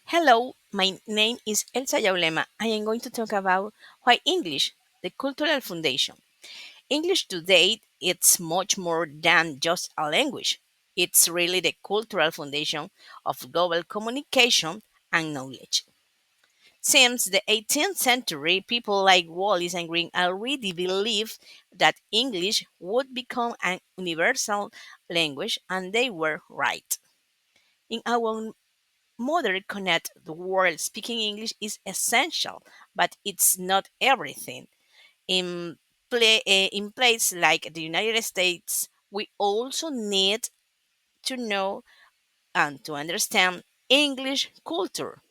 Hello, my name is Elsa Yaulema. I am going to talk about why English, the cultural foundation. English today, it's much more than just a language. It's really the cultural foundation of global communication and knowledge. Since the 18th century, people like Wallis and Green already believed that English would become an universal language, and they were right. In our modern connect the world, speaking English is essential, but it's not everything. In places like the United States, we also need to know and to understand English culture.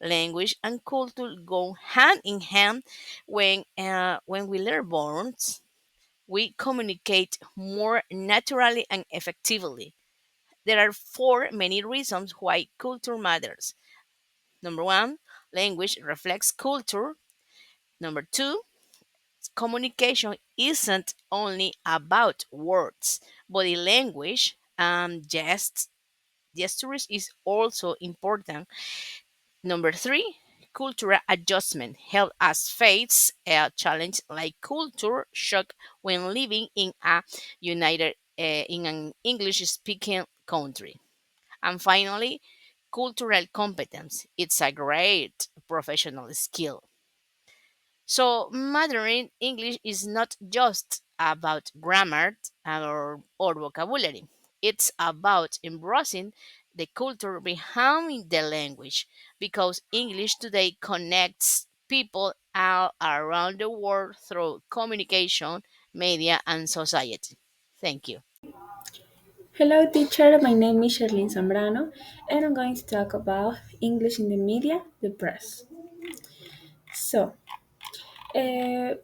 Language and culture go hand in hand. When we learn words, we communicate more naturally and effectively. There are four many reasons why culture matters. Number one, language reflects culture. Number two, communication isn't only about words. Body language and gestures is also important. Number three, cultural adjustment help us face a challenge like culture shock when living in an English speaking country. And finally, cultural competence. It's a great professional skill. So, Mandarin English is not just about grammar or vocabulary. It's about embracing the culture behind the language because English today connects people all around the world through communication, media, and society. Thank you. Hello, teacher. My name is Sherlyn Zambrano, and I'm going to talk about English in the media, the press. So, uh,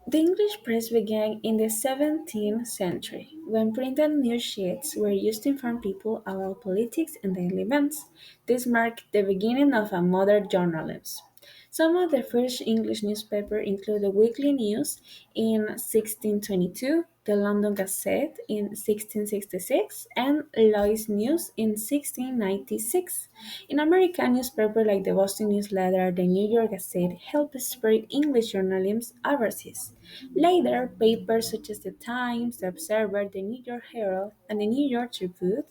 the English press began in the 17th century when printed news sheets were used to inform people about politics and daily events. This marked the beginning of a modern journalism. Some of the first English newspapers include the Weekly News in 1622, the London Gazette in 1666, and Lois News in 1696. In American newspapers like the Boston Newsletter, the New York Gazette helped spread English journalism overseas. Later, papers such as the Times, the Observer, the New York Herald, and the New York Tribune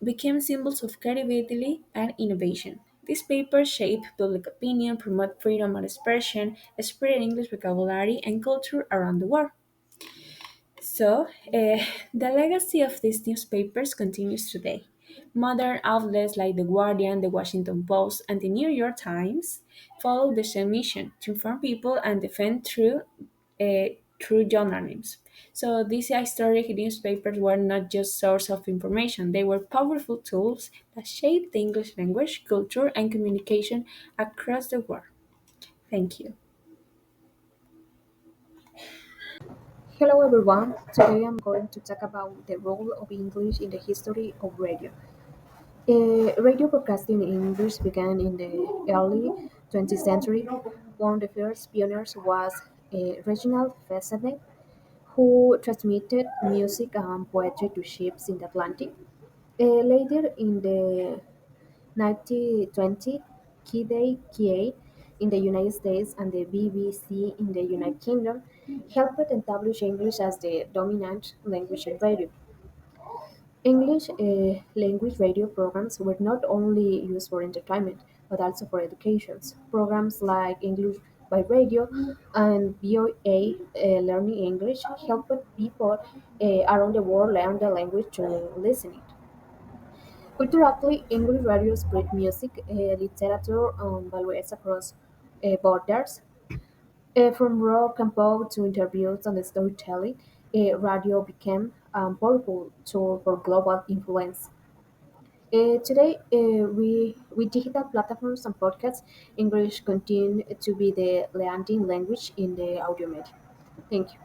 became symbols of credibility and innovation. These papers shape public opinion, promote freedom of expression, spread English vocabulary and culture around the world. So, the legacy of these newspapers continues today. Modern outlets like The Guardian, The Washington Post, and The New York Times follow the same mission to inform people and defend true journalism. So, these historic newspapers were not just source of information; they were powerful tools that shaped the English language, culture, and communication across the world. Thank you. Hello everyone. Today I'm going to talk about the role of English in the history of radio. Radio broadcasting in English began in the early 20th century. One of the first pioneers was Reginald Fessenden, who transmitted music and poetry to ships in the Atlantic. Later in the 1920s, KDKA in the United States and the BBC in the United Kingdom helped establish English as the dominant language in radio. English language radio programs were not only used for entertainment but also for education. Programs like English by Radio and VOA Learning English helped people around the world learn the language through listening. Culturally, English radio spread music, literature, and values across borders. From rock and pop to interviews and storytelling, radio became a powerful tool for global influence. Today, with digital platforms and podcasts, English continues to be the leading language in the audio media. Thank you.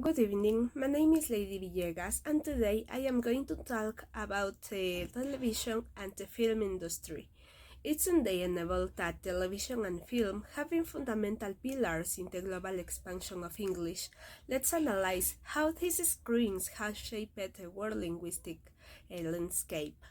Good evening, my name is Lady Villegas, and today I am going to talk about the television and the film industry. It's undeniable that television and film have been fundamental pillars in the global expansion of English. Let's analyze how these screens have shaped the world linguistic landscape.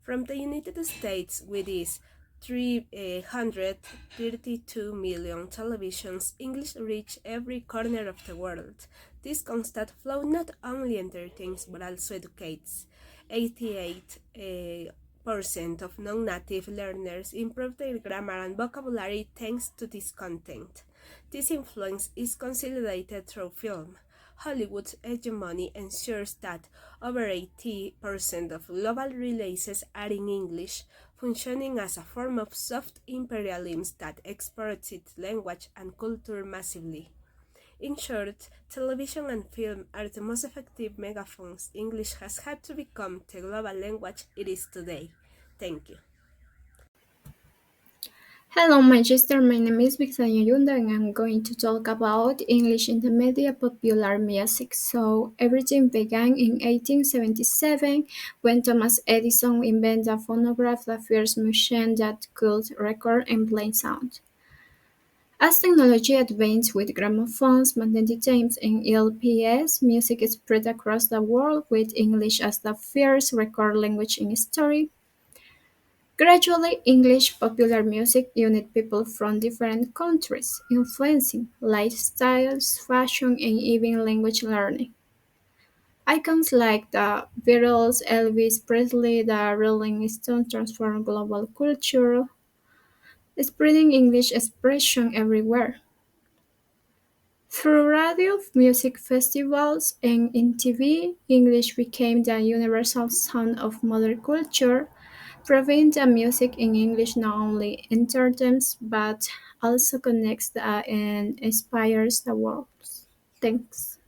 From the United States, with its 332 million televisions, English reach every corner of the world. This constant flow not only entertains but also educates. 88% of non-native learners improve their grammar and vocabulary thanks to this content. This influence is consolidated through film. Hollywood's hegemony ensures that over 80% of global releases are in English, functioning as a form of soft imperialism that exports its language and culture massively. In short, television and film are the most effective megaphones English has had to become the global language it is today. Thank you. Hello, Manchester. My name is Victoria Yunda, and I'm going to talk about English in the media popular music. So, everything began in 1877 when Thomas Edison invented a phonograph, the first machine that could record and play sound. As technology advanced with gramophones, magnetic tapes, and LPs, music spread across the world with English as the first record language in history. Gradually, English popular music united people from different countries, influencing lifestyles, fashion, and even language learning. Icons like the Beatles, Elvis Presley, the Rolling Stones transformed global culture, spreading English expression everywhere. Through radio, music festivals, and in TV, English became the universal sound of modern culture, proving that music in English not only entertains but also connects and inspires the world. Thanks.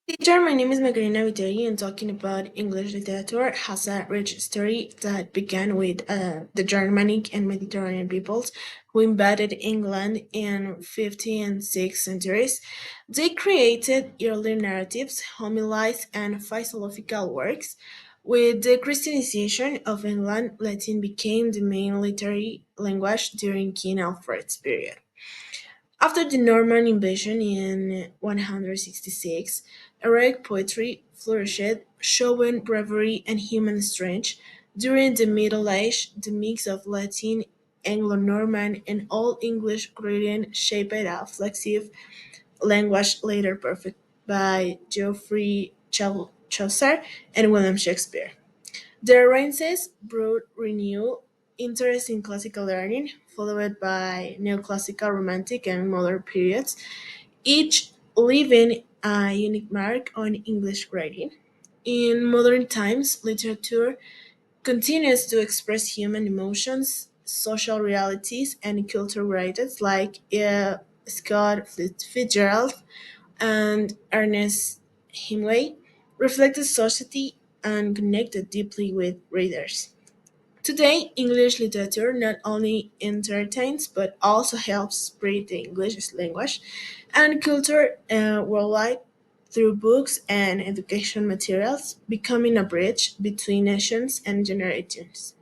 Teacher, my name is Macarena Viteri, and talking about English literature has a rich story that began with the Germanic and Mediterranean peoples who invaded England in 5th and 6th centuries. They created early narratives, homilies, and philosophical works. With the Christianization of England, Latin became the main literary language during King Alfred's period. After the Norman invasion in 166, heroic poetry flourished, showing bravery and human strength. During the Middle Age, the mix of Latin, Anglo-Norman, and Old English gradient shaped a flexible language later perfected by Geoffrey Chaucer and William Shakespeare. The Renaissance brought renewed interest in classical learning, followed by neoclassical, romantic, and modern periods, each leaving a unique mark on English writing. In modern times, literature continues to express human emotions, social realities, and cultural writers like Scott Fitzgerald and Ernest Hemingway reflected society and connected deeply with readers. Today, English literature not only entertains but also helps spread the English language and culture worldwide through books and education materials, becoming a bridge between nations and generations.